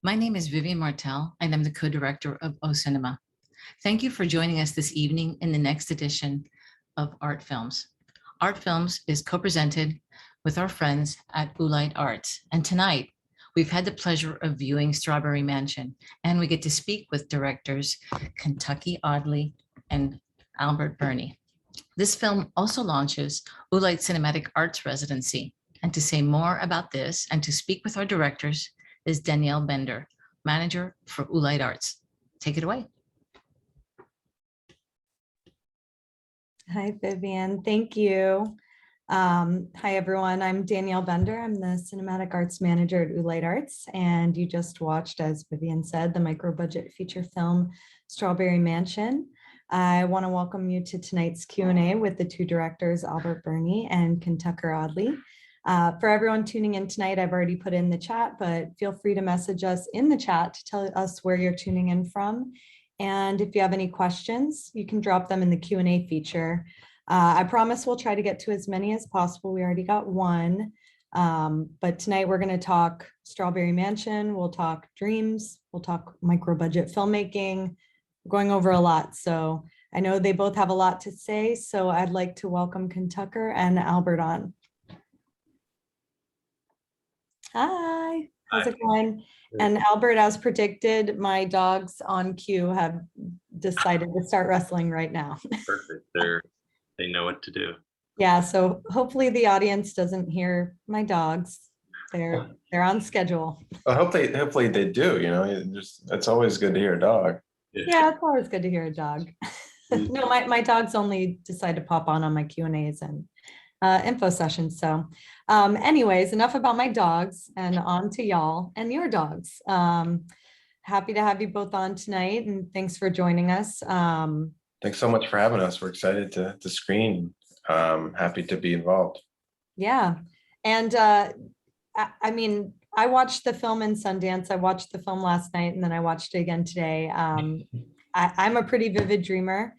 My name is Vivian Martel, and I'm the co-director of O Cinema. Thank you for joining us this evening in the next edition of Art Films. Art Films is co-presented with our friends at Oolite Arts. And tonight, we've had the pleasure of viewing Strawberry Mansion, and we get to speak with directors Kentucky Audley and Albert Birney. This film also launches Oolite Cinematic Arts Residency. And to say more about this and to speak with our directors is Danielle Bender, manager for Oolite Arts. Take it away. Hi, Vivian. Thank you. Hi, everyone. I'm Danielle Bender. I'm the Cinematic Arts Manager at Oolite Arts. And you just watched, as Vivian said, the micro-budget feature film, Strawberry Mansion. I want to welcome you to tonight's Q&A with the two directors, Albert Birney and Kentucker Audley. For everyone tuning in tonight, I've already put in the chat, but feel free to message us in the chat to tell us where you're tuning in from. And if you have any questions, you can drop them in the Q&A feature. I promise we'll try to get to as many as possible. We already got one, but tonight we're going to talk Strawberry Mansion, we'll talk dreams, we'll talk micro-budget filmmaking, we're going over a lot. So I know they both have a lot to say, so I'd like to welcome Kentucker and Albert on. Hi, how's it going? And Albert, as predicted, my dogs on cue have decided to start wrestling right now. Perfect. They know what to do. Yeah, so hopefully the audience doesn't hear my dogs. They're on schedule. Well, hopefully they do. You know, it's always good to hear a dog. Yeah, it's always good to hear a dog. No, my dogs only decide to pop on my Q&As and info sessions. So anyways, enough about my dogs and on to y'all and your dogs. Happy to have you both on tonight and thanks for joining us. Thanks so much for having us. We're excited to screen. Happy to be involved. Yeah. And I mean, I watched the film in Sundance. I watched the film last night and then I watched it again today. I'm a pretty vivid dreamer.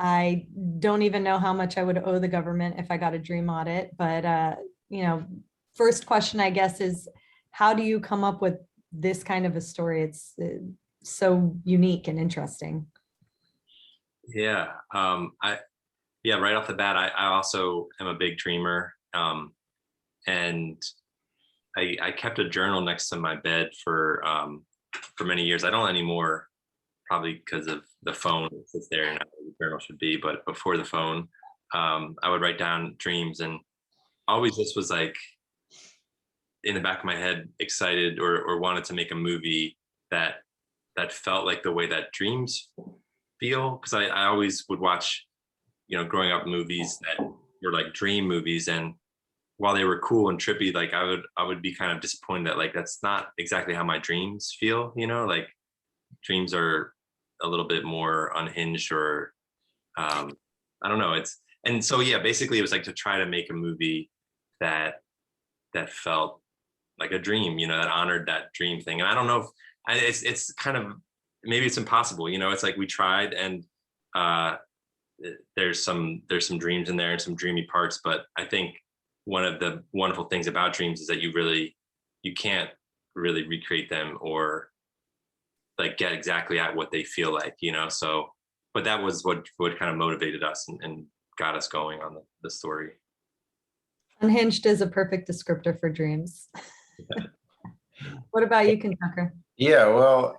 I don't even know how much I would owe the government if I got a dream audit, but you know, first question, I guess, is how do you come up with this kind of a story? It's so unique and interesting. Yeah, right off the bat, I also am a big dreamer, and I kept a journal next to my bed for many years. I don't anymore, probably because of the phone that sits there and the journal should be, but before the phone, I would write down dreams and always just was like in the back of my head, excited or wanted to make a movie that felt like the way that dreams feel. Cause I always would watch, you know, growing up movies that were like dream movies. And while they were cool and trippy, like I would be kind of disappointed that like, that's not exactly how my dreams feel, you know, like dreams are a little bit more unhinged or I don't know. And so, yeah, basically it was like to try to make a movie that felt like a dream, you know, that honored that dream thing. And I don't know if it's kind of, maybe it's impossible, you know, it's like we tried and there's some dreams in there and some dreamy parts, but I think one of the wonderful things about dreams is that you can't really recreate them or like get exactly at what they feel like, you know, so, but that was what kind of motivated us and got us going on the story. Unhinged is a perfect descriptor for dreams. What about you, Kentucker? Yeah, well,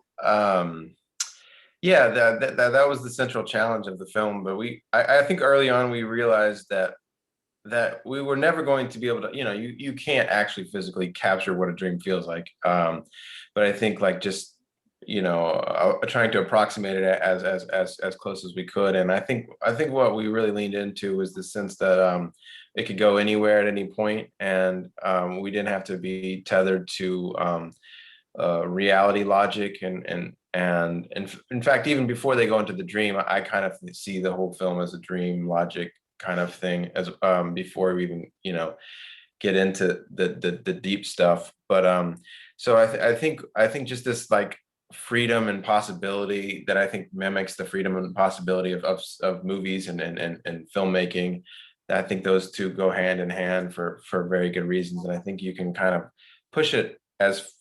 yeah, that was the central challenge of the film. But I think early on we realized that we were never going to be able to, you know, you can't actually physically capture what a dream feels like. But I think like just, you know, trying to approximate it as close as we could. And I think what we really leaned into was the sense that it could go anywhere at any point, and we didn't have to be tethered to reality logic. And in fact, even before they go into the dream, I kind of see the whole film as a dream logic kind of thing, as before we even, you know, get into the deep stuff. But so I think just this like freedom and possibility that I think mimics the freedom and possibility of movies and filmmaking. I think those two go hand in hand for very good reasons. And I think you can kind of push it as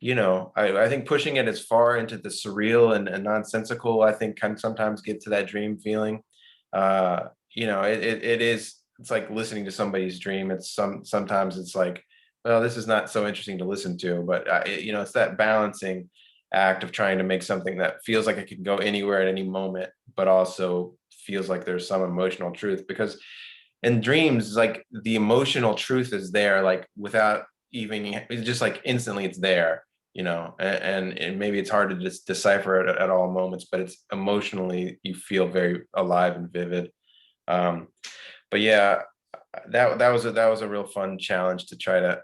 I think pushing it as far into the surreal and nonsensical, I think can sometimes get to that dream feeling. It's like listening to somebody's dream. Sometimes it's like, well, this is not so interesting to listen to, but it's that balancing act of trying to make something that feels like it can go anywhere at any moment, but also feels like there's some emotional truth. Because in dreams, like the emotional truth is there, like without even, it's just like instantly it's there, and maybe it's hard to just decipher it at all moments, but it's emotionally, you feel very alive and vivid. um but yeah, that was a real fun challenge to try to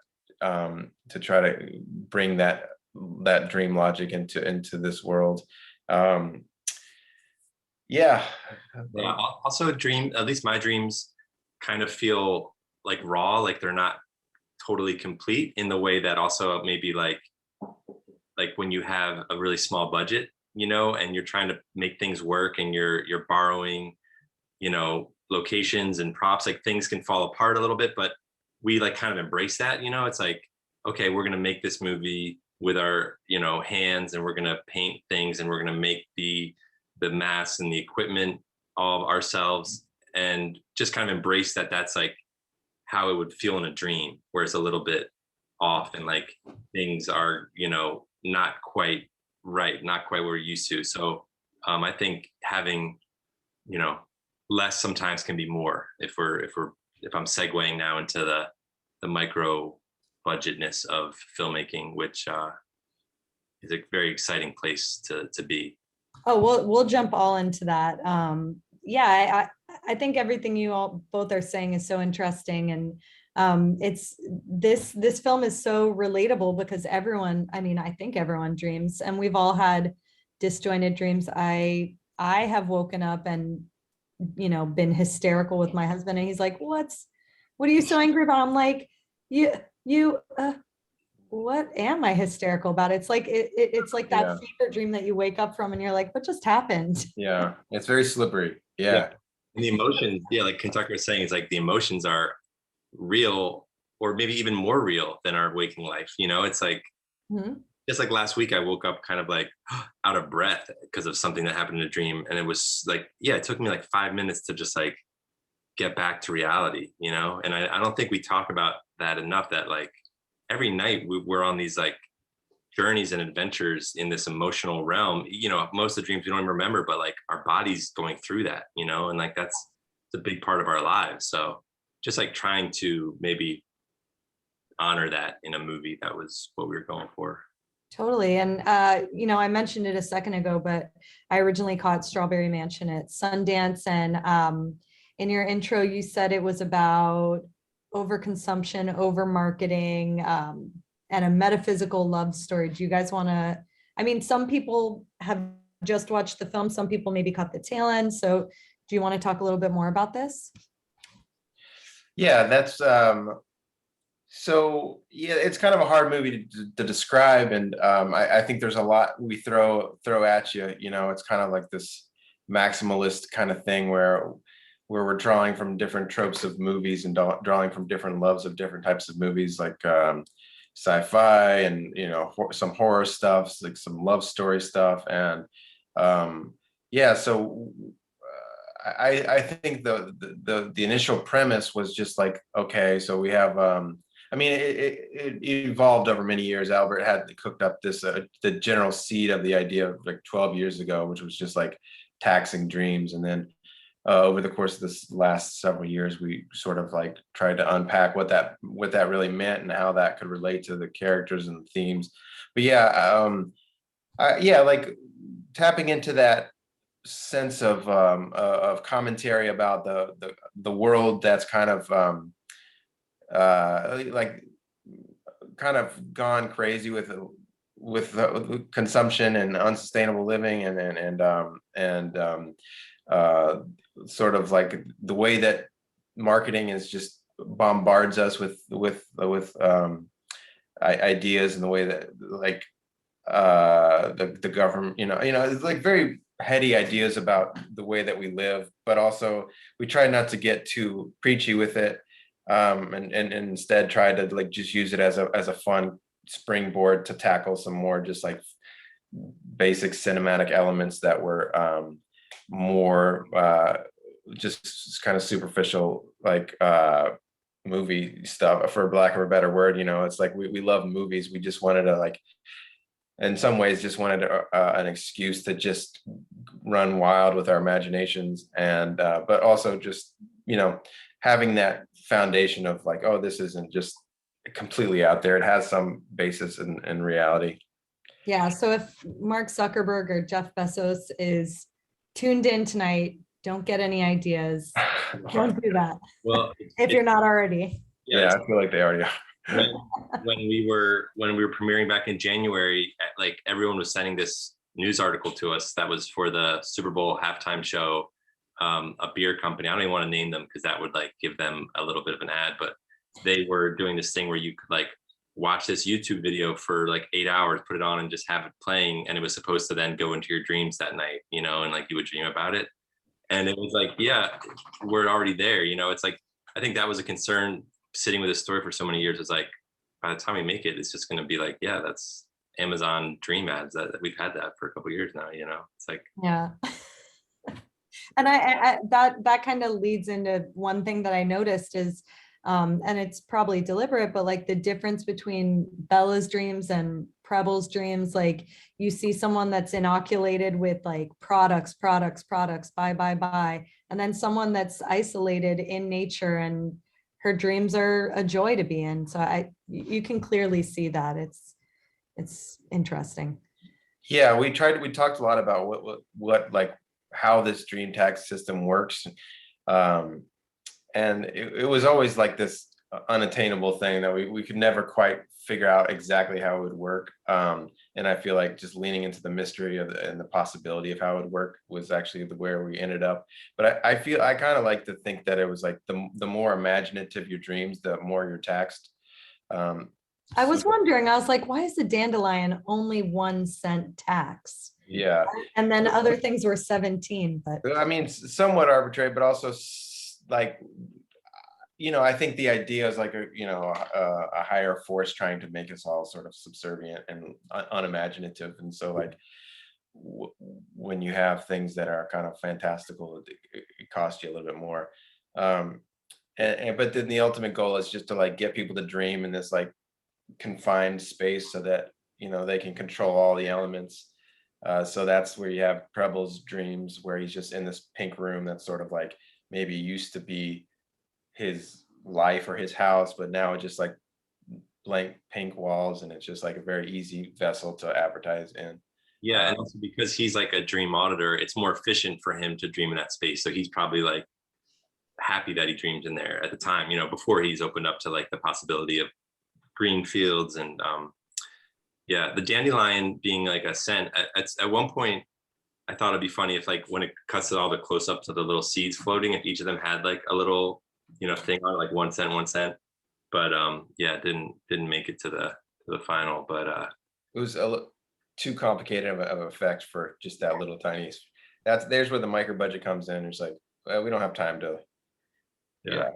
bring that dream logic into this world. um yeah. Yeah. Also, dream. At least my dreams kind of feel like raw, like they're not totally complete in the way that also maybe like when you have a really small budget, and you're trying to make things work, and you're borrowing, locations and props, like things can fall apart a little bit, but we like kind of embrace that. It's like, okay, we're going to make this movie with our, hands, and we're going to paint things, and we're going to make the masks and the equipment all ourselves, and just kind of embrace that that's like how it would feel in a dream, where it's a little bit off, and like things are, not quite right, not quite what we're used to. So I think having, you know, less sometimes can be more, if I'm segueing now into the micro budgetness of filmmaking, which is a very exciting place to be. Oh, we'll jump all into that. Yeah, I think everything you all both are saying is so interesting, and it's this film is so relatable because everyone, I mean, I think everyone dreams, and we've all had disjointed dreams. I have woken up and been hysterical with my husband, and he's like, what are you so angry about? I'm like, you what am I hysterical about? It's like it's like that Yeah. fever dream that you wake up from and you're like, what just happened? Yeah, it's very slippery. Yeah. Yeah. And the emotions, yeah, like Kentucker was saying, it's like the emotions are real, or maybe even more real than our waking life. It's like, Mhm. just like last week, I woke up kind of like out of breath because of something that happened in a dream. And it was like, yeah, it took me like 5 minutes to just like get back to reality, And I don't think we talk about that enough, that like every night we're on these like journeys and adventures in this emotional realm. Most of the dreams we don't even remember, but like our body's going through that, and like that's a big part of our lives. So just like trying to maybe honor that in a movie, that was what we were going for. Totally. And I mentioned it a second ago, but I originally caught Strawberry Mansion at Sundance. And in your intro, you said it was about overconsumption, over marketing, and a metaphysical love story. Do you guys want to? I mean, some people have just watched the film, some people maybe caught the tail end. So do you want to talk a little bit more about this? Yeah, that's so yeah, it's kind of a hard movie to describe, and I think there's a lot we throw at you. It's kind of like this maximalist kind of thing where we're drawing from different tropes of movies and drawing from different loves of different types of movies, like sci-fi and some horror stuff, like some love story stuff, and yeah. So I think the initial premise was just like, okay, so we have I mean, it evolved over many years. Albert had cooked up this the general seed of the idea of like 12 years ago, which was just like taxing dreams, and then over the course of this last several years, we sort of like tried to unpack what that really meant and how that could relate to the characters and the themes. But yeah, yeah, like tapping into that sense of commentary about the world that's kind of like kind of gone crazy with consumption and unsustainable living, and sort of like the way that marketing is just bombards us with ideas, and the way that like the government, it's like very heady ideas about the way that we live, but also we try not to get too preachy with it, and instead try to like just use it as a fun springboard to tackle some more just like basic cinematic elements that were more just kind of superficial, like movie stuff, for lack of a better word. You know, it's like we love movies. We just wanted to, like, in some ways, just wanted an excuse to just run wild with our imaginations, and but also just, you know, having that foundation of like, oh, this isn't just completely out there. It has some basis in reality. Yeah, so if Mark Zuckerberg or Jeff Bezos is tuned in tonight, don't get any ideas. Don't do that. Well, if you're not already. Yeah, I feel like they already are. when we were premiering back in January, like everyone was sending this news article to us that was for the Super Bowl halftime show. A beer company, I don't even want to name them because that would like give them a little bit of an ad, but they were doing this thing where you could like watch this YouTube video for like 8 hours, put it on and just have it playing, and it was supposed to then go into your dreams that night, you know, and like you would dream about it. And it was like, yeah, we're already there, you know. It's like, I think that was a concern sitting with this story for so many years. It's like, by the time we make it, it's just going to be like, yeah, that's Amazon dream ads. That we've had that for a couple of years now, you know. It's like, yeah. And I that kind of leads into one thing that I noticed is, and it's probably deliberate, but like the difference between Bella's dreams and Preble's dreams, like you see someone that's inoculated with like products, buy, and then someone that's isolated in nature and her dreams are a joy to be in. So you can clearly see that. It's interesting. Yeah, we talked a lot about what like how this dream tax system works. And it was always like this unattainable thing that we could never quite figure out exactly how it would work. And I feel like just leaning into the mystery and the possibility of how it would work was actually where we ended up. But I kind of like to think that it was like the more imaginative your dreams, the more you're taxed. I was wondering, I was like, why is the dandelion only 1 cent tax? Yeah. And then other things were 17, but I mean, somewhat arbitrary, but also like, you know, I think the idea is like a higher force trying to make us all sort of subservient and unimaginative. And so like when you have things that are kind of fantastical, it costs you a little bit more. But then the ultimate goal is just to like get people to dream in this like confined space so that, you know, they can control all the elements. So that's where you have Preble's dreams, where he's just in this pink room that's sort of like maybe used to be his life or his house, but now it's just like blank pink walls, and it's just like a very easy vessel to advertise in. Yeah, and also because he's like a dream auditor, it's more efficient for him to dream in that space. So he's probably like happy that he dreamed in there at the time, you know, before he's opened up to like the possibility of green fields. And yeah, the dandelion being like a scent. At one point, I thought it'd be funny if like when it cuts to all the close ups of the little seeds floating, if each of them had like a little, you know, thing on it, like 1 cent, 1 cent. But yeah, it didn't make it to the final. But it was too complicated of an effect for just that little tiny. There's where the micro budget comes in. It's like, well, we don't have time to. Yeah.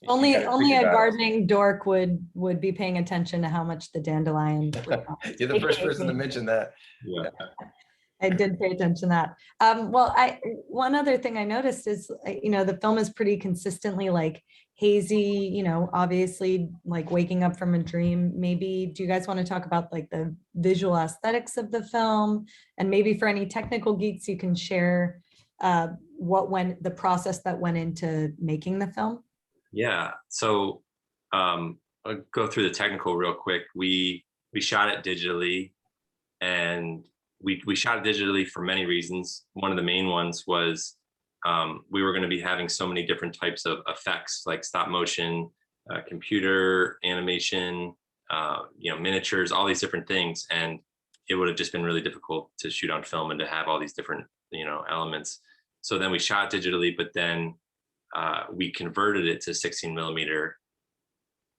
Only a gardening dork would be paying attention to how much the dandelion. You're the first person to mention that. Yeah. I did pay attention to that. Well, one other thing I noticed is, you know, the film is pretty consistently like hazy, you know, obviously like waking up from a dream. Maybe do you guys want to talk about like the visual aesthetics of the film, and maybe for any technical geeks you can share the process that went into making the film? Yeah. So I'll go through the technical real quick. We shot it digitally, and we shot it digitally for many reasons. One of the main ones was we were going to be having so many different types of effects, like stop motion, computer animation, you know, miniatures, all these different things. And it would have just been really difficult to shoot on film and to have all these different, you know, elements. So then we shot digitally, but then we converted it to 16 millimeter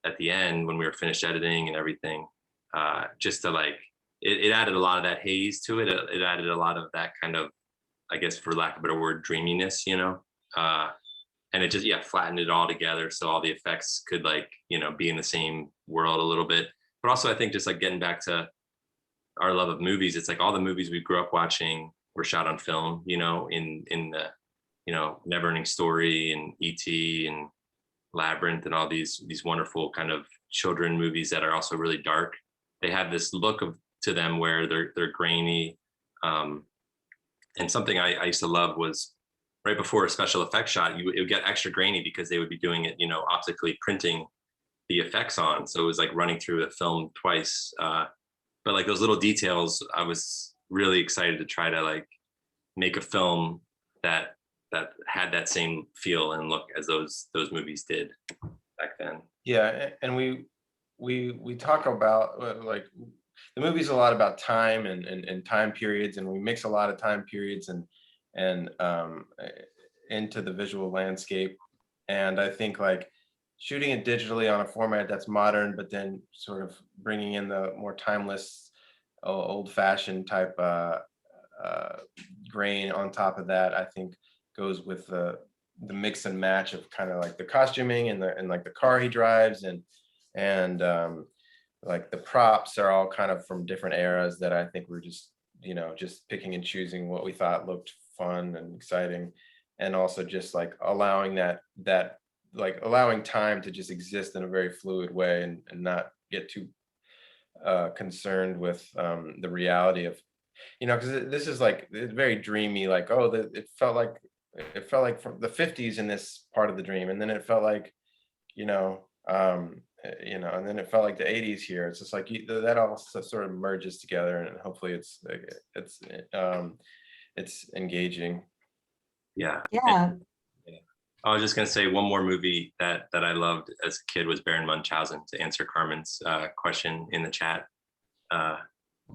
at the end when we were finished editing and everything, just to like, it added a lot of that haze to it. It added a lot of that kind of, I guess, for lack of a better word, dreaminess, you know, and it just, yeah, flattened it all together. So all the effects could like, you know, be in the same world a little bit, but also I think just like getting back to our love of movies, it's like all the movies we grew up watching were shot on film, you know, in the, you know, Neverending Story and E.T. and Labyrinth and all these wonderful kind of children movies that are also really dark. They have this look to them where they're grainy. And something I used to love was right before a special effects shot, it would get extra grainy because they would be doing it, you know, optically printing the effects on. So it was like running through the film twice. But like those little details, I was really excited to try to like make a film that had that same feel and look as those movies did back then. Yeah, and we talk about like the movie's a lot about time and time periods, and we mix a lot of time periods and into the visual landscape. And I think like shooting it digitally on a format that's modern, but then sort of bringing in the more timeless, old-fashioned type grain on top of that, I think goes with the mix and match of kind of like the costuming and like the car he drives and like the props are all kind of from different eras that I think we're just, you know, just picking and choosing what we thought looked fun and exciting, and also just like allowing that like allowing time to just exist in a very fluid way and not get too concerned with the reality of, you know, because this is like, it's very dreamy, like, oh, it felt like from the 50s in this part of the dream, and then it felt like, you know, and then it felt like the 80s here. It's just like that all sort of merges together, and hopefully it's engaging. Yeah. Yeah. I was just gonna say one more movie that I loved as a kid was Baron Munchausen, to answer Carmen's question in the chat.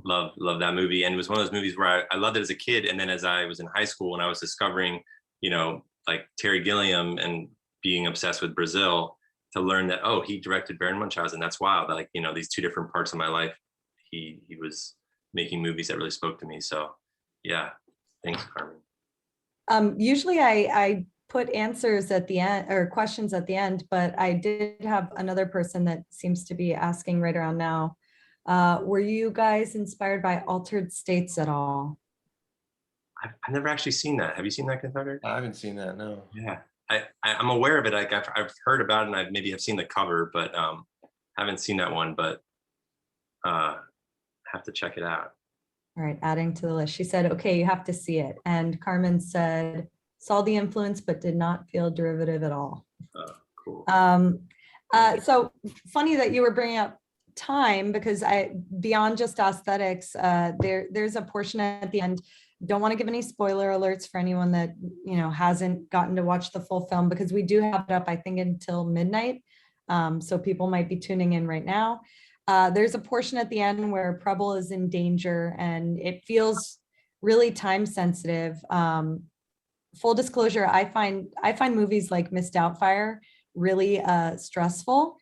Love that movie, and it was one of those movies where I loved it as a kid, and then as I was in high school and I was discovering, you know, like Terry Gilliam and being obsessed with Brazil, to learn that, oh, he directed Baron Munchausen. That's wild. Like, you know, these two different parts of my life, he was making movies that really spoke to me. So yeah, thanks, Carmen. Usually I put answers at the end or questions at the end, but I did have another person that seems to be asking right around now. Were you guys inspired by Altered States at all? I've never actually seen that. Have you seen that, Kentucker? I haven't seen that, no. Yeah, I'm aware of it. Like I've heard about it, and I maybe have seen the cover, but haven't seen that one. But have to check it out. All right, adding to the list. She said, okay, you have to see it. And Carmen said, saw the influence, but did not feel derivative at all. Oh, cool. So funny that you were bringing up time, because beyond just aesthetics, there's a portion at the end. Don't want to give any spoiler alerts for anyone that, you know, hasn't gotten to watch the full film, because we do have it up, I think, until midnight. So people might be tuning in right now. There's a portion at the end where Preble is in danger, and it feels really time sensitive. Full disclosure, I find movies like Miss Doubtfire really stressful.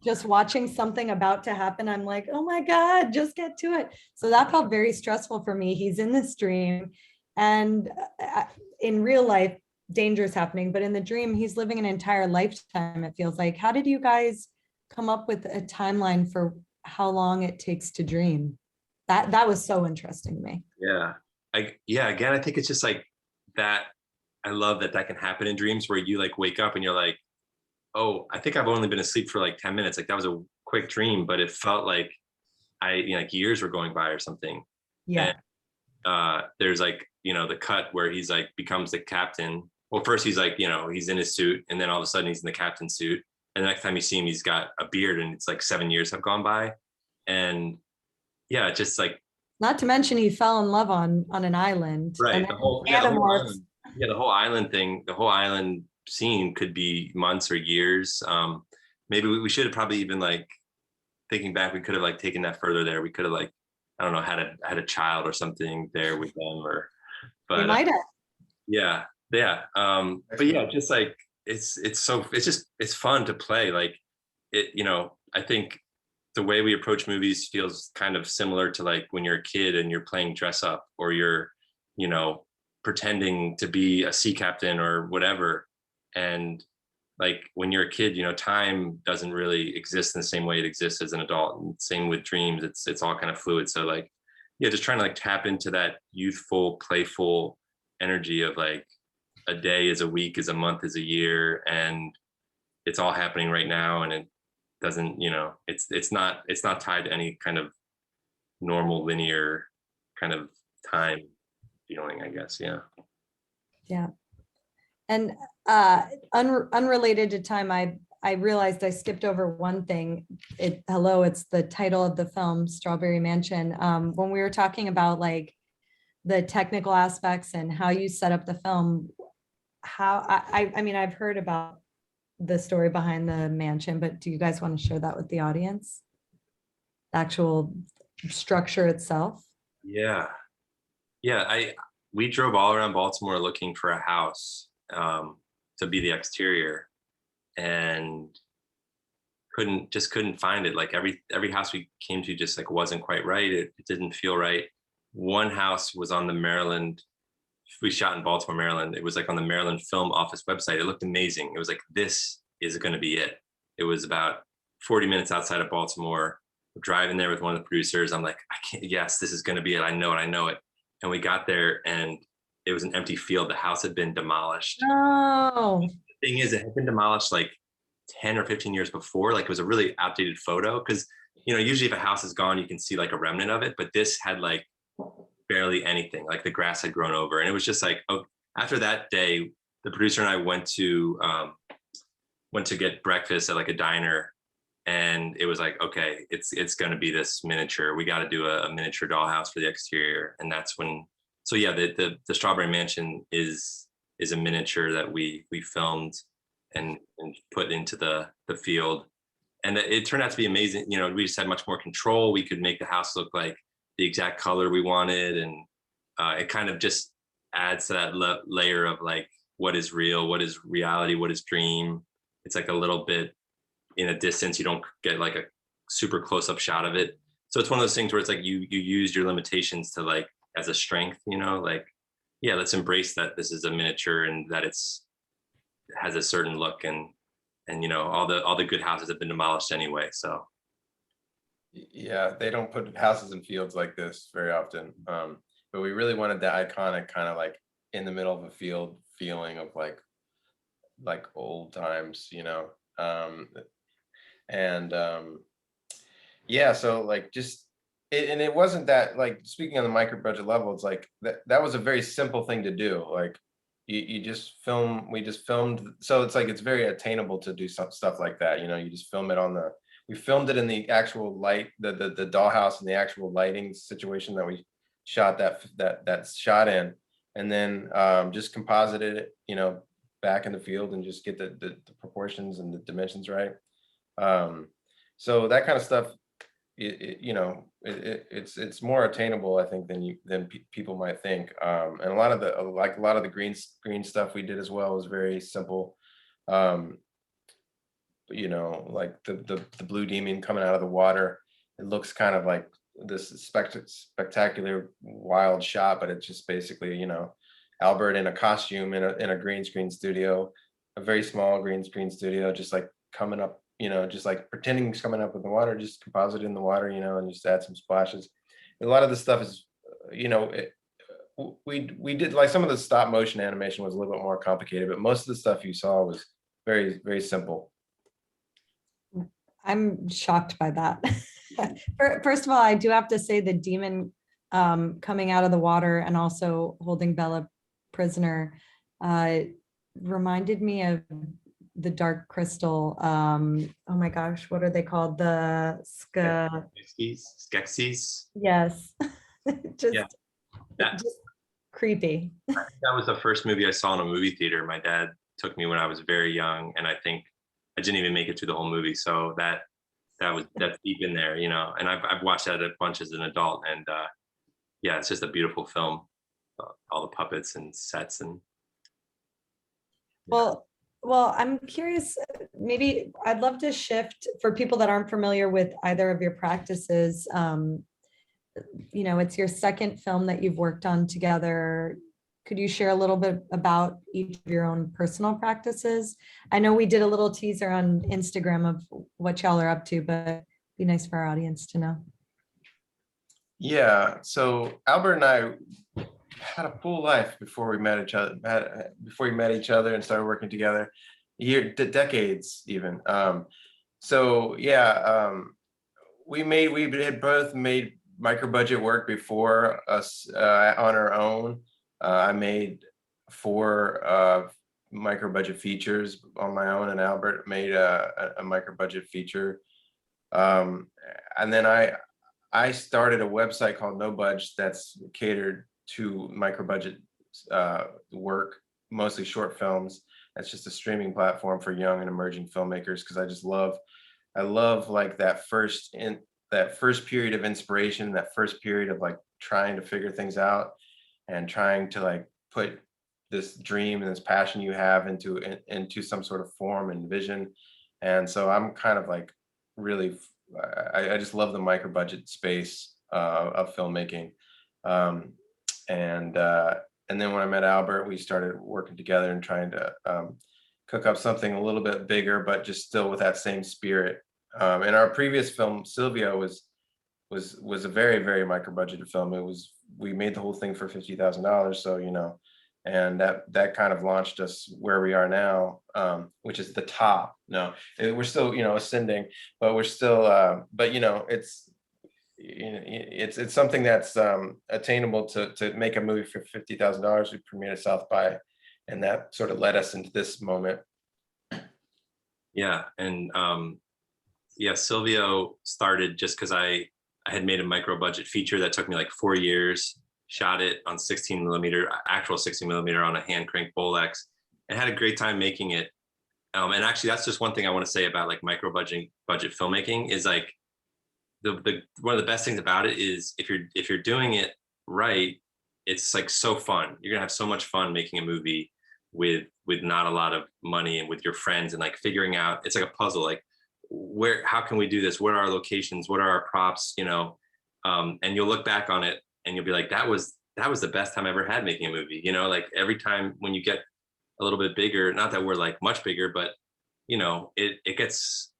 Just watching something about to happen, I'm like, oh my God, just get to it. So that felt very stressful for me. He's in this dream, and in real life, danger is happening, but in the dream, he's living an entire lifetime, it feels like. How did you guys come up with a timeline for how long it takes to dream? That was so interesting to me. Yeah. Again, I think it's just like that. I love that can happen in dreams, where you like wake up and you're like, oh, I think I've only been asleep for like 10 minutes. Like that was a quick dream, but it felt like like years were going by or something. Yeah. And there's like, you know, the cut where he's like becomes the captain. Well, first he's like, you know, he's in his suit, and then all of a sudden he's in the captain's suit. And the next time you see him, he's got a beard, and it's like 7 years have gone by. And yeah, just like, not to mention he fell in love on an island. Right. And the whole island thing, the whole island scene could be months or years. Maybe we should have probably even, like, thinking back, we could have like taken that further there. We could have, like, I don't know, had a child or something there with them, but we might have. Yeah. But yeah, just like it's fun to play. Like it, you know, I think the way we approach movies feels kind of similar to like when you're a kid and you're playing dress up, or you're, you know, pretending to be a sea captain or whatever. And like when you're a kid, time doesn't really exist in the same way it exists as an adult. And same with dreams. It's all kind of fluid. So like, yeah, just trying to like tap into that youthful, playful energy of like a day is a week, is a month, is a year, and it's all happening right now. And it doesn't, it's not tied to any kind of normal linear kind of time feeling, I guess. Yeah. Yeah. And unrelated to time, I realized I skipped over one thing. It's the title of the film, Strawberry Mansion. When we were talking about like the technical aspects and how you set up the film, I mean, I've heard about the story behind the mansion, but do you guys want to share that with the audience? The actual structure itself? Yeah. We drove all around Baltimore looking for a house to be the exterior, and couldn't find it. Like every house we came to just like wasn't quite right. It didn't feel right. One house was on the Maryland. We shot in Baltimore, Maryland. It was like on the Maryland Film Office website. It looked amazing. It was like, this is going to be it. It was about 40 minutes outside of Baltimore. We're driving there with one of the producers. I'm like, I can't. Yes, this is going to be it. I know it. I know it. And we got there, and it was an empty field. The house had been demolished. Oh. The thing is, it had been demolished like 10 or 15 years before. Like, it was a really outdated photo, because usually if a house is gone, you can see like a remnant of it, but this had like barely anything. Like the grass had grown over, and it was just like, oh. After that day, the producer and I went to get breakfast at like a diner, and it was like, okay, it's going to be this miniature. We got to do a miniature dollhouse for the exterior, and that's when. So yeah, the Strawberry Mansion is a miniature that we filmed and put into the field, and it turned out to be amazing. We just had much more control. We could make the house look like the exact color we wanted, and it kind of just adds to that layer of like, what is real, what is reality, what is dream. It's like a little bit in a distance. You don't get like a super close-up shot of it. So it's one of those things where it's like you use your limitations to like as a strength, like, yeah, let's embrace that this is a miniature and that it has a certain look, and all the good houses have been demolished anyway. So yeah, they don't put houses in fields like this very often. But we really wanted that iconic kind of like in the middle of a field feeling of like old times, and yeah, so like and it wasn't that, like, speaking on the micro budget level, it's like that was a very simple thing to do. Like you just we just filmed, so it's like it's very attainable to do some stuff like that. You just film it we filmed it in the actual light, the dollhouse, and the actual lighting situation that we shot that shot in, and then just composited it, back in the field, and just get the proportions and the dimensions right. So that kind of stuff, it's more attainable, I think, than people might think. And a lot of the green stuff we did as well was very simple. Like the blue demon coming out of the water. It looks kind of like this spectacular wild shot, but it's just basically, Albert in a costume in a green screen studio, a very small green screen studio, just like coming up, just like pretending he's coming up with the water, just composite in the water, and just add some splashes. And a lot of the stuff is, we did, like, some of the stop motion animation was a little bit more complicated, but most of the stuff you saw was very, very simple. I'm shocked by that. First of all, I do have to say the demon coming out of the water and also holding Bella prisoner reminded me of the Dark Crystal. Oh my gosh, what are they called? The Skeksis. Yes. just creepy. That was the first movie I saw in a movie theater. My dad took me when I was very young, and I think I didn't even make it through the whole movie. So that's deep in there, and I've watched that a bunch as an adult, and yeah, it's just a beautiful film. All the puppets and sets and. Well, I'm curious, maybe I'd love to shift for people that aren't familiar with either of your practices. It's your second film that you've worked on together. could you share a little bit about each of your own personal practices? I know we did a little teaser on Instagram of what y'all are up to, but it'd be nice for our audience to know. Yeah, so Albert and I had a full life before we met each other, and started working together, decades even. So yeah, we had both made micro budget work before us on our own. I made 4 micro budget features on my own, and Albert made a micro budget feature. And then I started a website called No Budge that's catered to micro budget work, mostly short films. That's just a streaming platform for young and emerging filmmakers, because I love like that first period of inspiration, that first period of like trying to figure things out and trying to like put this dream and this passion you have into some sort of form and vision. And so I'm kind of like really, I just love the micro budget space of filmmaking. And then when I met Albert, we started working together and trying to cook up something a little bit bigger, but just still with that same spirit. And our previous film, Silvio, was a very, very micro budgeted film. We made the whole thing for $50,000. So, you know, and that kind of launched us where we are now, which is the top. No, we're still, you know, ascending, but we're still, but you know, it's something that's attainable to make a movie for $50,000. We premiered at South by, and that sort of led us into this moment. Yeah, and yeah, Silvio started just because I had made a micro budget feature that took me like 4 years, shot it on 16 millimeter, actual 16 millimeter on a hand crank Bolex, and had a great time making it. And actually, that's just one thing I want to say about like micro budget filmmaking is like the one of the best things about it is if you're doing it right, it's like so fun. You're gonna have so much fun making a movie with not a lot of money and with your friends, and like figuring out, it's like a puzzle, like how can we do this? What are our locations? What are our props? You know, and you'll look back on it and you'll be like, that was the best time I ever had making a movie. You know, like every time when you get a little bit bigger, not that we're like much bigger, but you know, it gets,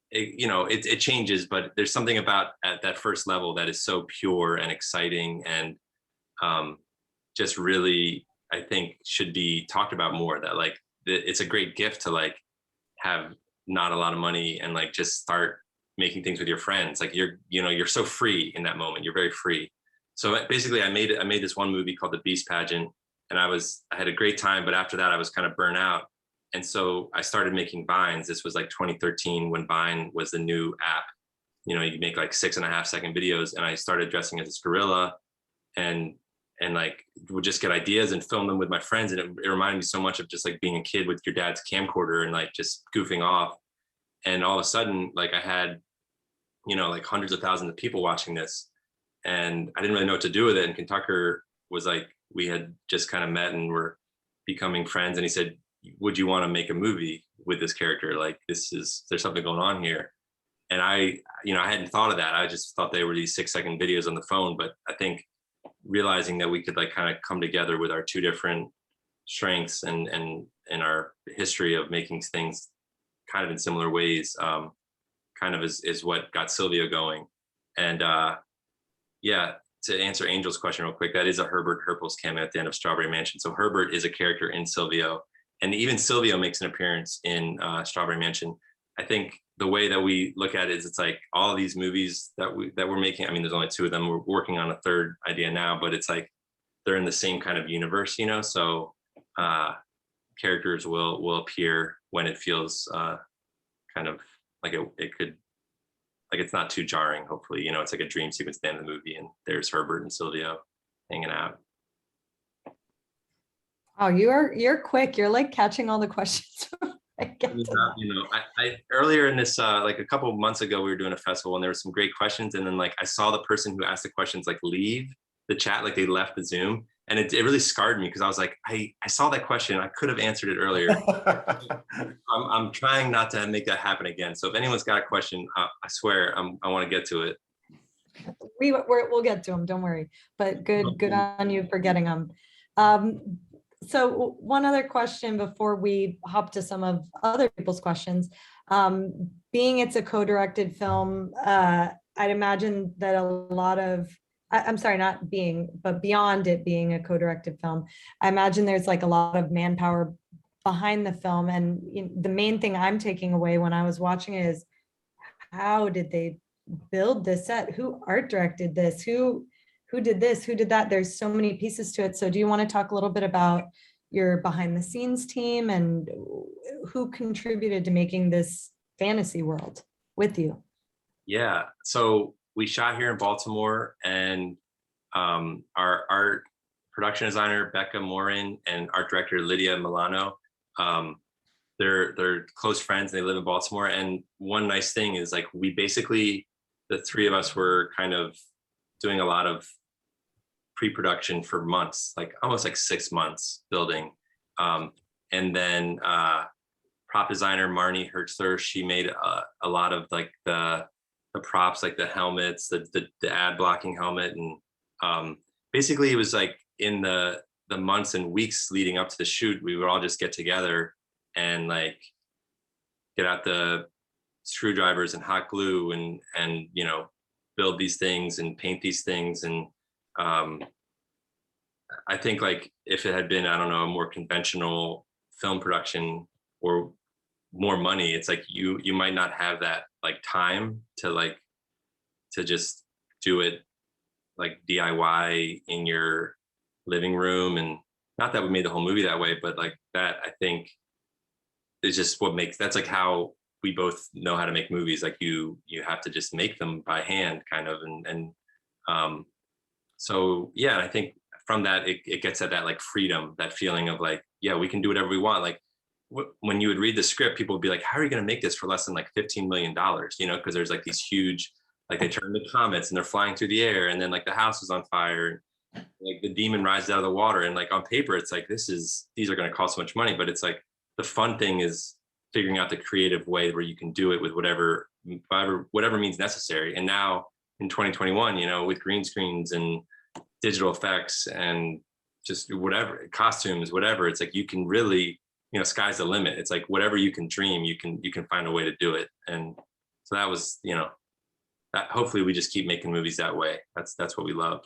you know, it changes, but there's something about at that first level that is so pure and exciting, and just really, I think should be talked about more, that like it's a great gift to like have not a lot of money and like just start making things with your friends. Like you're so free in that moment. You're very free. So basically I made this one movie called The Beast Pageant, and I had a great time, but after that I was kind of burnt out. And so I started making Vines. This was like 2013 when Vine was the new app. You know, you make like 6.5-second videos, and I started dressing as a gorilla and like would just get ideas and film them with my friends. And it reminded me so much of just like being a kid with your dad's camcorder and like just goofing off. And all of a sudden, like I had, you know, like hundreds of thousands of people watching this, and I didn't really know what to do with it. And Kentucker was like, we had just kind of met and were becoming friends. And he said, would you want to make a movie with this character? Like there's something going on here. And I hadn't thought of that. I just thought they were these 6-second videos on the phone. But I think realizing that we could like kind of come together with our two different strengths and our history of making things kind of in similar ways, kind of is what got Silvio going. And yeah, to answer Angel's question real quick, that is a Herbert Herpels cameo at the end of Strawberry Mansion. So Herbert is a character in Silvio, and even Silvio makes an appearance in Strawberry Mansion. I think the way that we look at it is it's like all of these movies that we're making. I mean, there's only 2 of them. We're working on a 3rd idea now, but it's like they're in the same kind of universe, you know. So characters will appear when it feels kind of like it could, like it's not too jarring. Hopefully, you know, it's like a dream sequence at the end of the movie, and there's Herbert and Silvio hanging out. Oh, you're quick. You're like catching all the questions. You know, I earlier in this, like a couple of months ago, we were doing a festival and there were some great questions. And then like, I saw the person who asked the questions, like leave the chat, like they left the Zoom. And it really scarred me because I was like, I saw that question. I could have answered it earlier. I'm trying not to make that happen again. So if anyone's got a question, I swear I want to get to it. We'll get to them. Don't worry. But good on you for getting them. So one other question before we hop to some of other people's questions. Being it's a co-directed film, I'd imagine that a lot of, I'm sorry, not being, but beyond it being a co-directed film, I imagine there's like a lot of manpower behind the film. And the main thing I'm taking away when I was watching it is, how did they build this set? Who art directed this? Who did this? Who did that? There's so many pieces to it. So do you want to talk a little bit about your behind the scenes team and who contributed to making this fantasy world with you? Yeah, so we shot here in Baltimore, and our art production designer Becca Morin and art director Lydia Milano, they're close friends. They live in Baltimore, and one nice thing is like we basically, the three of us were kind of doing a lot of pre-production for months, like almost like 6 months building. And then prop designer Marnie Hertzler, she made a lot of like the props, like the helmets, the ad blocking helmet. And basically it was like in the months and weeks leading up to the shoot, we would all just get together and like get out the screwdrivers and hot glue and you know, build these things and paint these things. And I think like if it had been, I don't know, a more conventional film production or more money, it's like you might not have that like time to just do it like DIY in your living room. And not that we made the whole movie that way, but like that I think is just what makes, that's like how we both know how to make movies. Like you have to just make them by hand kind of. And so yeah, I think from that it gets at that like freedom, that feeling of like, yeah, we can do whatever we want. Like when you would read the script, people would be like, how are you going to make this for less than like $15 million? You know, because there's like these huge, like they turn into comets and they're flying through the air, and then like the house is on fire, and like the demon rises out of the water, and like on paper it's like these are going to cost so much money, but it's like the fun thing is figuring out the creative way where you can do it with whatever means necessary. And now in 2021, you know, with green screens and digital effects and just whatever, costumes, whatever, it's like you can really, you know, sky's the limit. It's like whatever you can dream, you can find a way to do it. And so that was, you know, that hopefully we just keep making movies that way. That's what we love.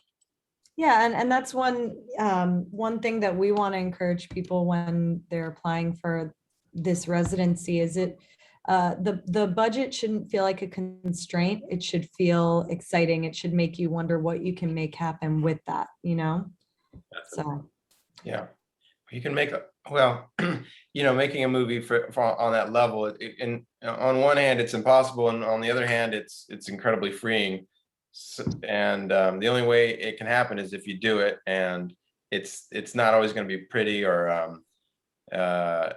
Yeah, and that's one thing that we want to encourage people when they're applying for this residency is the budget shouldn't feel like a constraint. It should feel exciting. It should make you wonder what you can make happen with that, you know? So Yeah, you can make you know, making a movie for on that level, and on one hand it's impossible, and on the other hand it's incredibly freeing. And the only way it can happen is if you do it, and it's not always going to be pretty or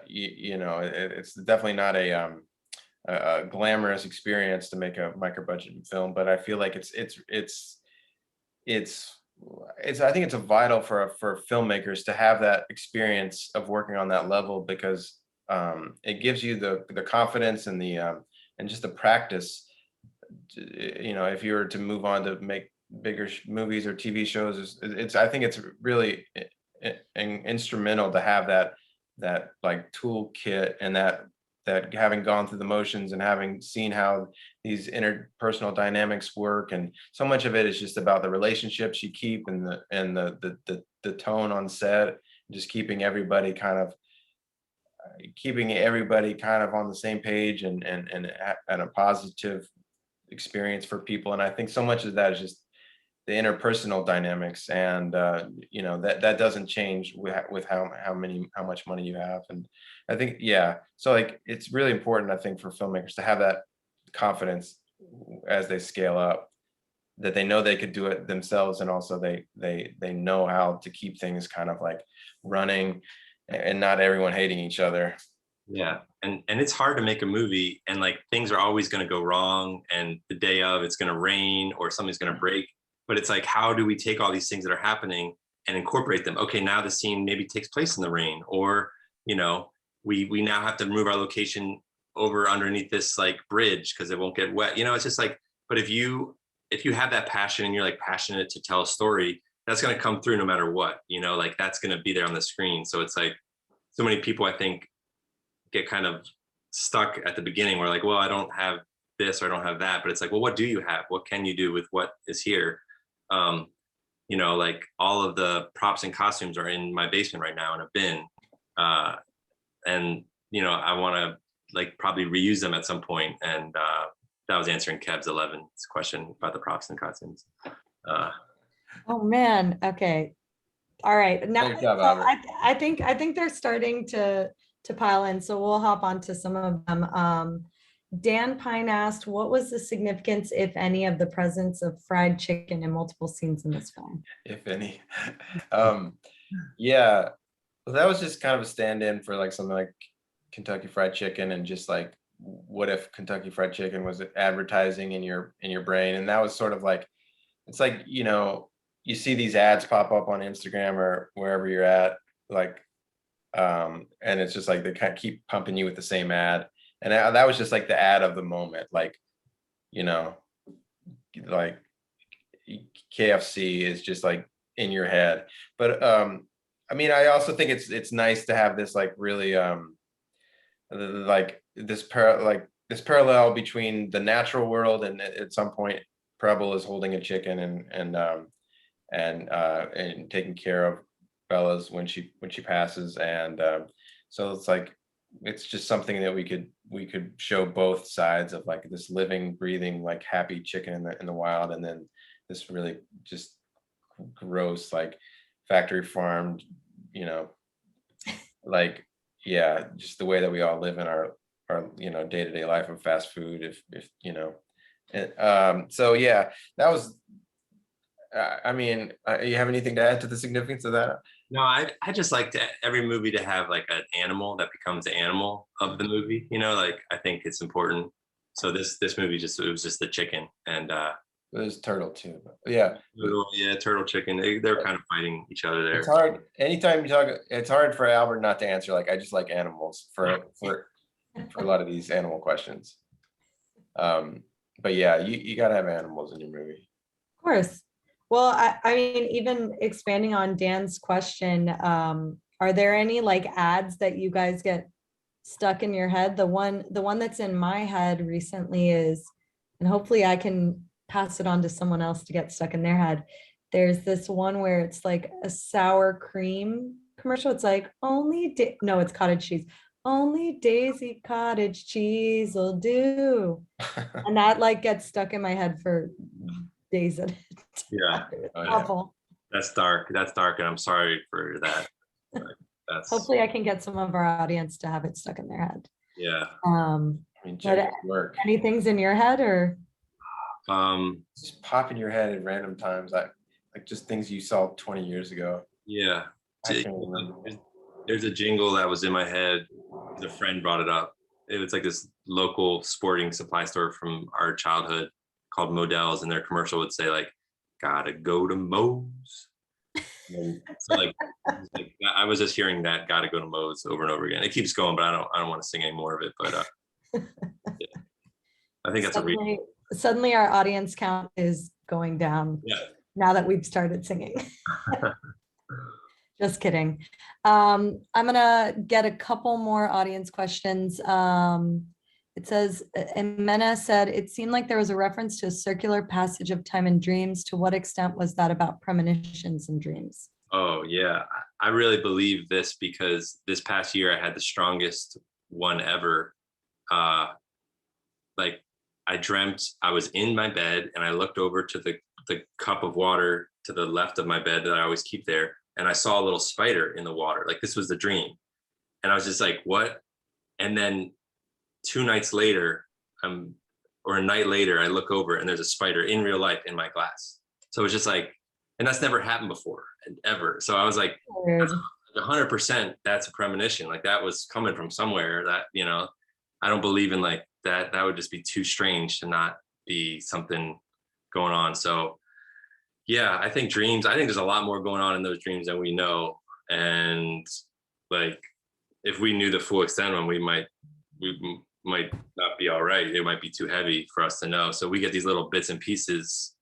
you know, it's definitely not a glamorous experience to make a micro budget film, but I feel like it's I think it's a vital for filmmakers to have that experience of working on that level, because it gives you the confidence and the and just the practice. You know, if you were to move on to make bigger movies or TV shows, I think it's really instrumental to have that like toolkit, and that having gone through the motions and having seen how these interpersonal dynamics work, and so much of it is just about the relationships you keep and the tone on set, just keeping everybody kind of on the same page and a positive experience for people. And I think so much of that is just the interpersonal dynamics, and you know, that doesn't change with how much money you have. And I think, yeah, so like it's really important, I think, for filmmakers to have that confidence as they scale up, that they know they could do it themselves, and also they know how to keep things kind of like running and not everyone hating each other. Yeah, and it's hard to make a movie, and like things are always going to go wrong, and the day of it's going to rain or something's going to break. But it's like, how do we take all these things that are happening and incorporate them? Okay, now the scene maybe takes place in the rain, or you know, we now have to move our location over underneath this like bridge because it won't get wet. You know, it's just like, but if you have that passion and you're like passionate to tell a story, that's going to come through no matter what, you know, like that's going to be there on the screen. So it's like so many people, I think, get kind of stuck at the beginning where like, well, I don't have this or I don't have that, but it's like, well, what do you have? What can you do with what is here? You know, like all of the props and costumes are in my basement right now in a bin. And, you know, I want to like probably reuse them at some point. And that was answering Kev's 11th question about the props and costumes. Oh man. Okay. All right. Now, Great job, so Albert. I think they're starting to pile in. So we'll hop onto some of them. Dan Pine asked, what was the significance, if any, of the presence of fried chicken in multiple scenes in this film? If any. Yeah, well, that was just kind of a stand-in for like something like Kentucky Fried Chicken, and just like, what if Kentucky Fried Chicken was advertising in your brain? And that was sort of like, it's like, you know, you see these ads pop up on Instagram or wherever you're at, like, and it's just like they kind of keep pumping you with the same ad. And that was just like the ad of the moment, like, you know, like KFC is just like in your head. But I mean, I also think it's nice to have this like really like this parallel between the natural world, and at some point Preble is holding a chicken and taking care of Bella's when she passes, and so it's like, it's just something that we could show both sides of like this living, breathing, like happy chicken in the wild, and then this really just gross, like factory farmed, you know, like, yeah, just the way that we all live in our you know, day-to-day life of fast food, if you know. And so yeah, that was I mean, you have anything to add to the significance of that? No, I just like every movie to have like an animal that becomes the animal of the movie. You know, like I think it's important. So this movie it was just the chicken, and There's turtle too, but yeah. turtle chicken. They're kind of fighting each other there. It's hard. Anytime you talk, it's hard for Albert not to answer. Like, I just like animals for a lot of these animal questions. But yeah, you gotta have animals in your movie. Of course. Well, I mean, even expanding on Dan's question, are there any like ads that you guys get stuck in your head? The one that's in my head recently is, and hopefully I can pass it on to someone else to get stuck in their head. There's this one where it's like a sour cream commercial. It's like, no, it's cottage cheese. Only Daisy cottage cheese will do. And that like gets stuck in my head for days at a time. Yeah. It's Oh, yeah. awful. That's dark, and I'm sorry for that. That's Hopefully I can get some of our audience to have it stuck in their head. yeah. I mean, check But it work. anything's in your head, or? Just pop in your head at random times, like just things you saw 20 years ago. Yeah. I can't remember. There's a jingle that was in my head. A friend brought it up. It was like this local sporting supply store from our childhood called Modell's, and their commercial would say like, "Gotta go to Moe's." So like I was just hearing that "Gotta go to Moe's" over and over again. It keeps going, but I don't want to sing any more of it. But yeah. I think that's a reason. Suddenly our audience count is going down. Yeah. Now that we've started singing. Just kidding. I'm gonna get a couple more audience questions. It says, Mena said, it seemed like there was a reference to a circular passage of time in dreams. To what extent was that about premonitions and dreams? Oh yeah, I really believe this because this past year I had the strongest one ever. Like I dreamt I was in my bed and I looked over to the cup of water to the left of my bed that I always keep there, and I saw a little spider in the water. Like this was the dream, and I was just like, what? And then 2 nights later, or a night later, I look over and there's a spider in real life in my glass. So it's just like, and that's never happened before, ever. So I was like, 100% that's a premonition. Like that was coming from somewhere. That, you know, I don't believe in like that. That would just be too strange to not be something going on. So yeah, I think there's a lot more going on in those dreams than we know. And like, if we knew the full extent of them, we might not be all right. It might be too heavy for us to know. So we get these little bits and pieces.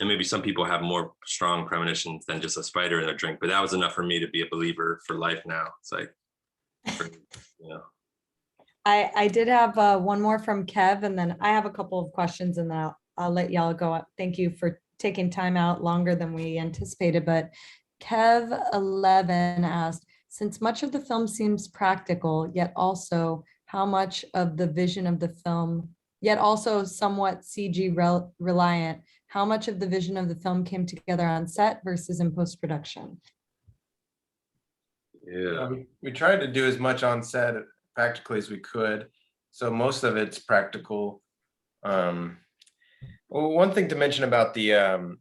And maybe some people have more strong premonitions than just a spider in their drink, but that was enough for me to be a believer for life now. It's like, you know. I did have one more from Kev, and then I have a couple of questions, and then I'll let y'all go up. Thank you for taking time out longer than we anticipated. But Kev 11 asked, since much of the film seems practical, yet also how much of the vision of the film, yet also somewhat CG reliant, how much of the vision of the film came together on set versus in post-production? Yeah. We tried to do as much on set practically as we could. So most of it's practical. Well, one thing to mention about the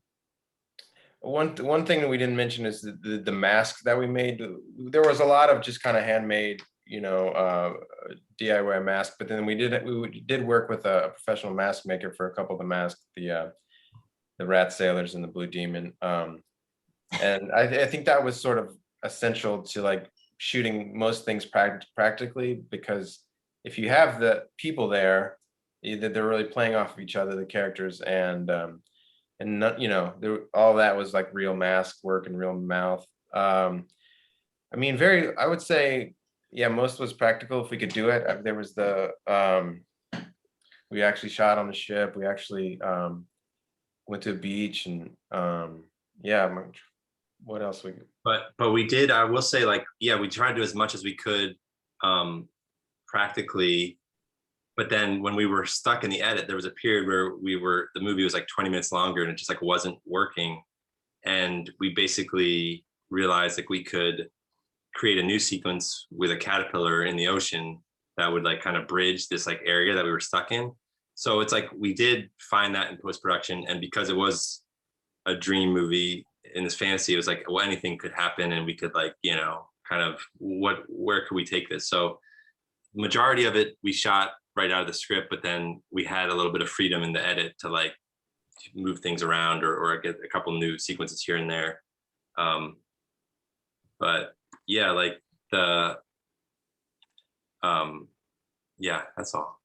one thing that we didn't mention is the masks that we made. There was a lot of just kind of handmade, you know, DIY masks, but then we did work with a professional mask maker for a couple of the masks, the rat sailors and the blue demon. And I think that was sort of essential to like shooting most things practically, because if you have the people there, either they're really playing off of each other, the characters, and not, you know, all that was like real mask work and real mouth. I mean, I would say, yeah, most was practical if we could do it. There was we actually shot on the ship. We actually went to a beach, and yeah, what else we. But we did, I will say, like, yeah, we tried to do as much as we could practically. But then when we were stuck in the edit, there was a period where the movie was like 20 minutes longer and it just like wasn't working. And we basically realized like we could create a new sequence with a caterpillar in the ocean that would like kind of bridge this like area that we were stuck in. So it's like we did find that in post-production, and because it was a dream movie in this fantasy, it was like, well, anything could happen, and we could like, you know, kind of where could we take this? So majority of it we shot right out of the script, but then we had a little bit of freedom in the edit to like move things around or get a couple new sequences here and there. But yeah, like yeah, that's all.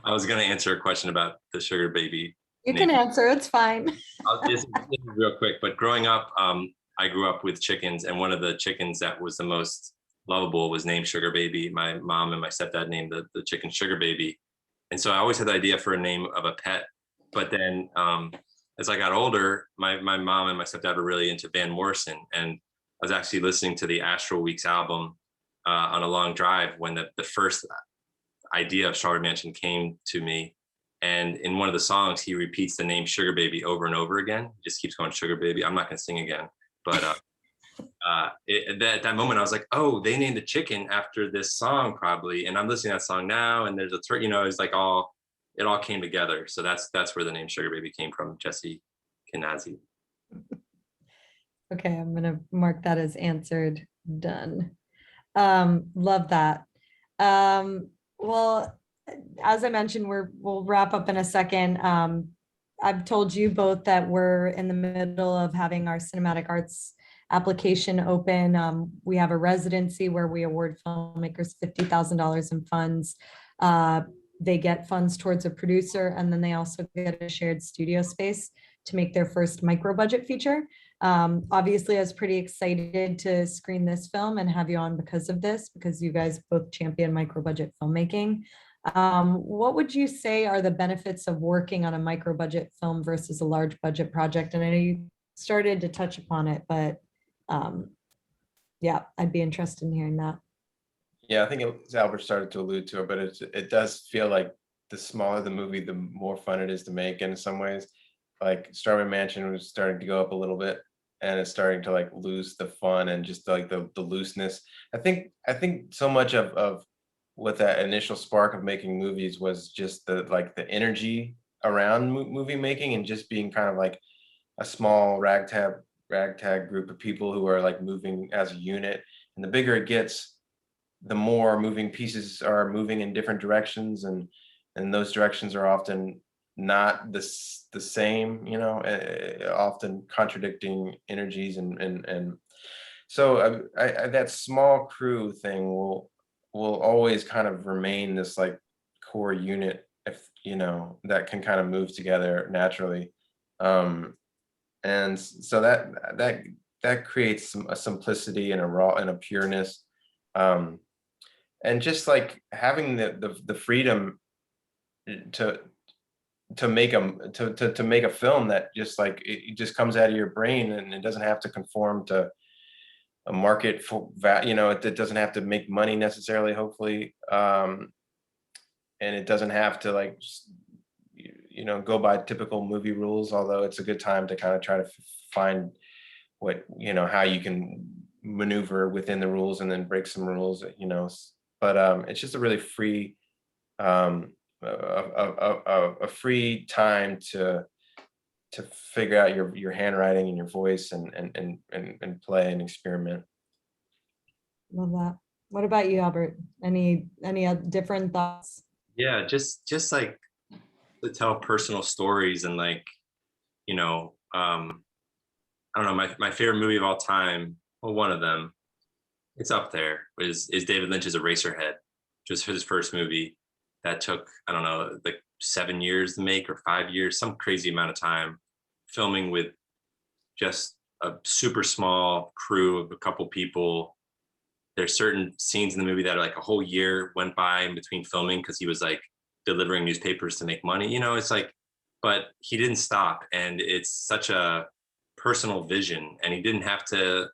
I was gonna answer a question about the sugar baby. You can answer, it's fine. This is real quick, but growing up, I grew up with chickens, and one of the chickens that was the most lovable was named Sugar Baby. My mom and my stepdad named the chicken Sugar Baby. And so I always had the idea for a name of a pet. But then as I got older, my mom and my stepdad were really into Van Morrison. And I was actually listening to the Astral Weeks album on a long drive when the first idea of Strawberry Mansion came to me. And in one of the songs, he repeats the name Sugar Baby over and over again. He just keeps going, Sugar Baby. I'm not gonna sing again, but at that moment I was like, oh, they named the chicken after this song probably. And I'm listening to that song now, and there's a, you know, it's like it all came together. So that's where the name Sugar Baby came from, Jesse Kinazi. Okay, I'm gonna mark that as answered, done. Love that. Well, as I mentioned, we'll wrap up in a second. I've told you both that we're in the middle of having our cinematic arts application open. We have a residency where we award filmmakers $50,000 in funds. They get funds towards a producer, and then they also get a shared studio space to make their first micro budget feature. Obviously, I was pretty excited to screen this film and have you on because of this, because you guys both champion micro budget filmmaking. What would you say are the benefits of working on a micro budget film versus a large budget project? And I know you started to touch upon it, but yeah, I'd be interested in hearing that. Yeah, I think Albert started to allude to it, but it does feel like the smaller the movie, the more fun it is to make. And in some ways, like Strawberry Mansion was starting to go up a little bit, and it's starting to like lose the fun and just like the looseness. I think so much of what that initial spark of making movies was just the energy around movie making, and just being kind of like a small ragtag group of people who are like moving as a unit. And the bigger it gets, the more moving pieces are moving in different directions, and those directions are often not the same, you know, often contradicting energies, and so that small crew thing will always kind of remain this like core unit, if you know, that can kind of move together naturally. And so that creates a simplicity and a raw and a pureness, and just like having the freedom to make to make a film that just like it just comes out of your brain, and it doesn't have to conform to a market for it doesn't have to make money necessarily, hopefully, and it doesn't have to like go by typical movie rules, although it's a good time to kind of try to find what how you can maneuver within the rules and then break some rules, but it's just a really free a free time to figure out your handwriting and your voice, and play and experiment. Love that. What about you, Albert? Any different thoughts? Yeah, just like to tell personal stories, and like, I don't know, my favorite movie of all time, well, one of them, it's up there, is David Lynch's Eraserhead, just his first movie that took, I don't know, like 7 years to make, or 5 years, some crazy amount of time, filming with just a super small crew of a couple people. There's certain scenes in the movie that are like a whole year went by in between filming, because he was like delivering newspapers to make money. It's like, but he didn't stop, and it's such a personal vision, and he didn't have to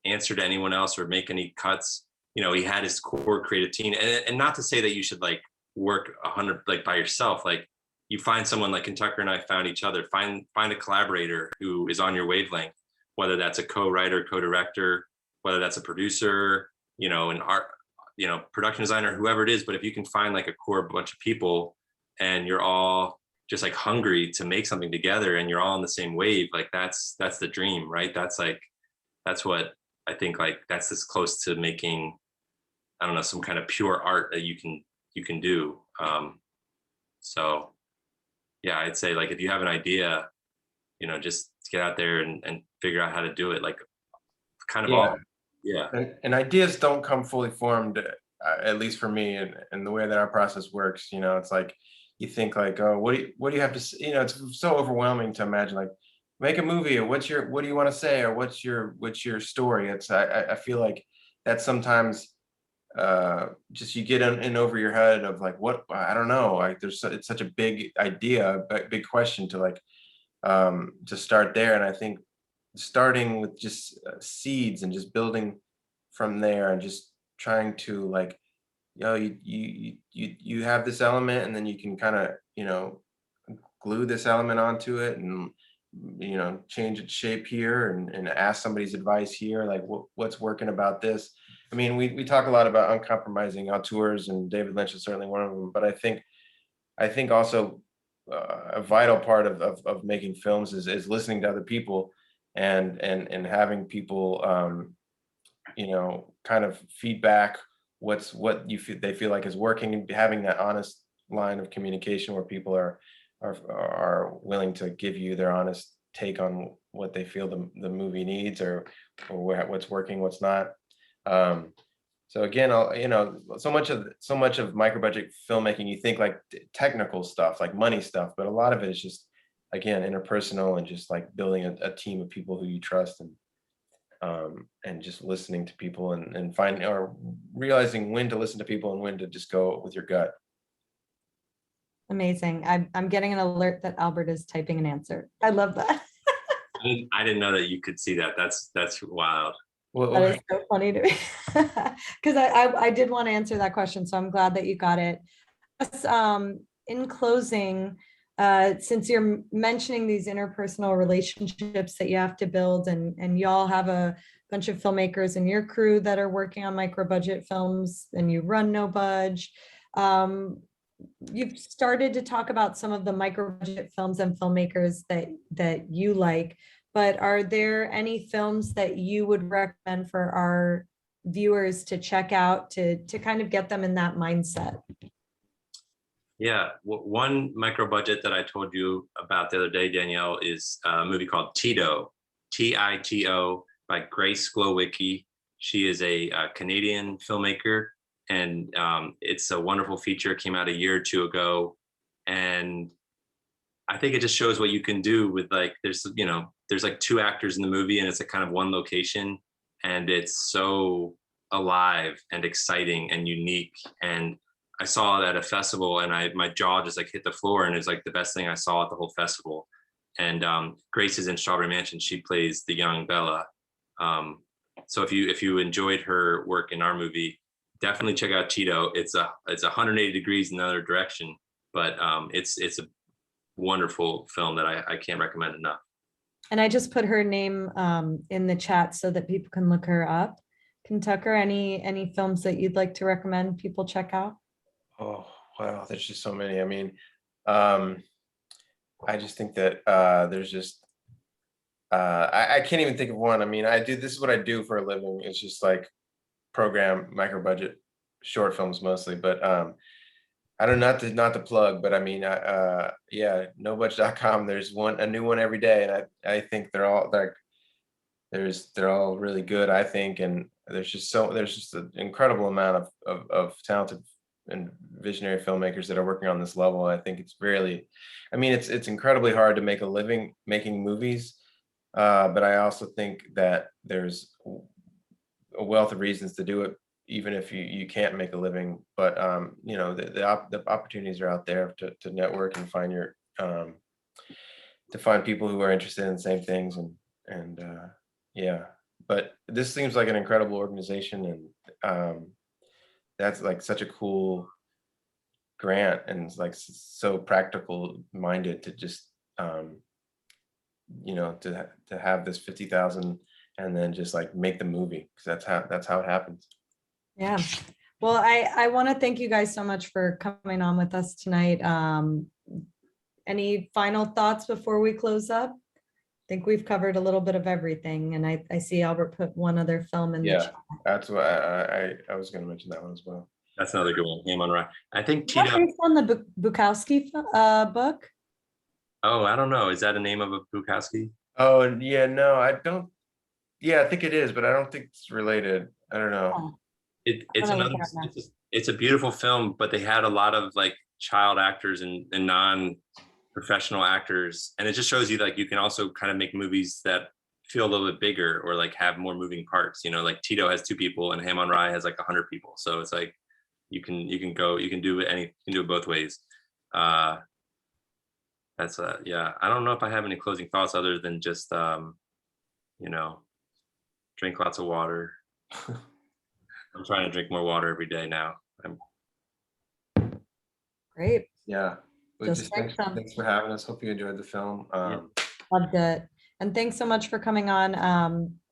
answer to anyone else or make any cuts. He had his core creative team, and not to say that you should like work 100 like by yourself. Like, you find someone, like Kentucker and I found each other. Find a collaborator who is on your wavelength, whether that's a co-writer, co-director, whether that's a producer, an art, production designer, whoever it is. But if you can find like a core bunch of people, and you're all just like hungry to make something together, and you're all on the same wave, like that's the dream, right? That's what I think, like, that's as close to making, I don't know, some kind of pure art that you can do. So yeah, I'd say, like, if you have an idea, just get out there and figure out how to do it, like, kind of all. Yeah. And ideas don't come fully formed, at least for me, and the way that our process works. It's like you think like, oh, what do you have to say? It's so overwhelming to imagine, like, make a movie, or what do you want to say, or what's your story. I feel like that sometimes just you get in over your head of like, what, I don't know, like it's such a big idea, big question to like to start there. And I think starting with just seeds and just building from there, and just trying to like, you have this element, and then you can kind of glue this element onto it, and change its shape here, and ask somebody's advice here, like what's working about this. I mean, we talk a lot about uncompromising auteurs, and David Lynch is certainly one of them, but I think also a vital part of making films is listening to other people, and having people kind of feedback what they feel like is working, and having that honest line of communication where people are willing to give you their honest take on what they feel the movie needs, or what's working, what's not. So again, so much of micro budget filmmaking, you think like technical stuff, like money stuff, but a lot of it is just, again, interpersonal, and just like building a team of people who you trust, and just listening to people, and finding, or realizing when to listen to people and when to just go with your gut. Amazing. I'm getting an alert that Albert is typing an answer. I love that. I didn't know that you could see that. That's wild. That is so funny to me, because I did want to answer that question, so I'm glad that you got it. In closing, since you're mentioning these interpersonal relationships that you have to build, and y'all have a bunch of filmmakers in your crew that are working on micro budget films, and you run No Budge, you've started to talk about some of the micro budget films and filmmakers that you like, but are there any films that you would recommend for our viewers to check out to kind of get them in that mindset? Yeah, one micro budget that I told you about the other day, Danielle, is a movie called Tito, Tito, by Grace Glowicki. She is a Canadian filmmaker, and it's a wonderful feature. It came out a year or two ago, and I think it just shows what you can do with like, there's like 2 actors in the movie and it's a kind of one location, and it's so alive and exciting and unique. And I saw it at a festival and my jaw just like hit the floor, and it's like the best thing I saw at the whole festival. And Grace is in Strawberry Mansion. She plays the young Bella. So if you enjoyed her work in our movie, definitely check out Tito. It's 180 degrees in the other direction, but it's a wonderful film that I can't recommend enough. And I just put her name in the chat so that people can look her up. Kentucker, any films that you'd like to recommend people check out? Oh, wow, there's just so many. I mean, I just think that there's just I can't even think of one. I mean, this is what I do for a living. It's just like program micro budget short films mostly, but I don't, not to plug, but I mean, yeah, nobudget.com. There's a new one every day, and I think they're all they're all really good, I think, and there's just an incredible amount of talented and visionary filmmakers that are working on this level. I think it's really, I mean, it's incredibly hard to make a living making movies, but I also think that there's a wealth of reasons to do it, even if you can't make a living. But you know, the opportunities are out there to network and find your to find people who are interested in the same things, and yeah. But this seems like an incredible organization, and that's like such a cool grant, and it's like so practical minded to just you know, to have this 50,000 and then just like make the movie, because that's how it happens. Yeah. Well, I want to thank you guys so much for coming on with us tonight. Any final thoughts before we close up? I think we've covered a little bit of everything, and I see Albert put one other film in the Yeah, chat. that's what I was going to mention that one as well. That's another good one. Name on Right. I think Is that Tito. based on the Bukowski book? Oh, I don't know. Is that a name of a Bukowski? Oh, and yeah, no, I don't. Yeah, I think it is, but I don't think it's related. I don't know. Oh, It's gonna look another. it up now. It's a beautiful film, but they had a lot of like child actors and non-professional actors, and it just shows you like you can also kind of make movies that feel a little bit bigger or like have more moving parts. You know, like Tito has 2 people and Ham on Rye has like 100 people. So it's like you can do it both ways. That's yeah. I don't know if I have any closing thoughts other than just you know, drink lots of water. I'm trying to drink more water every day now. Great. Yeah. But Just just drink some. thanks for having us. Hope you enjoyed the film. Loved it. And thanks so much for coming on.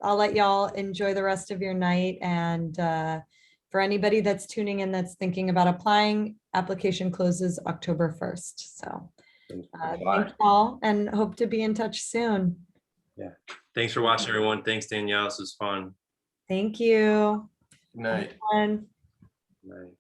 I'll let y'all enjoy the rest of your night. And for anybody that's tuning in that's thinking about applying, application closes October 1st. So thanks all, and hope to be in touch soon. Yeah. Thanks for watching, everyone. Thanks, Danielle. This was fun. Thank you. Good night. Everyone. Good night.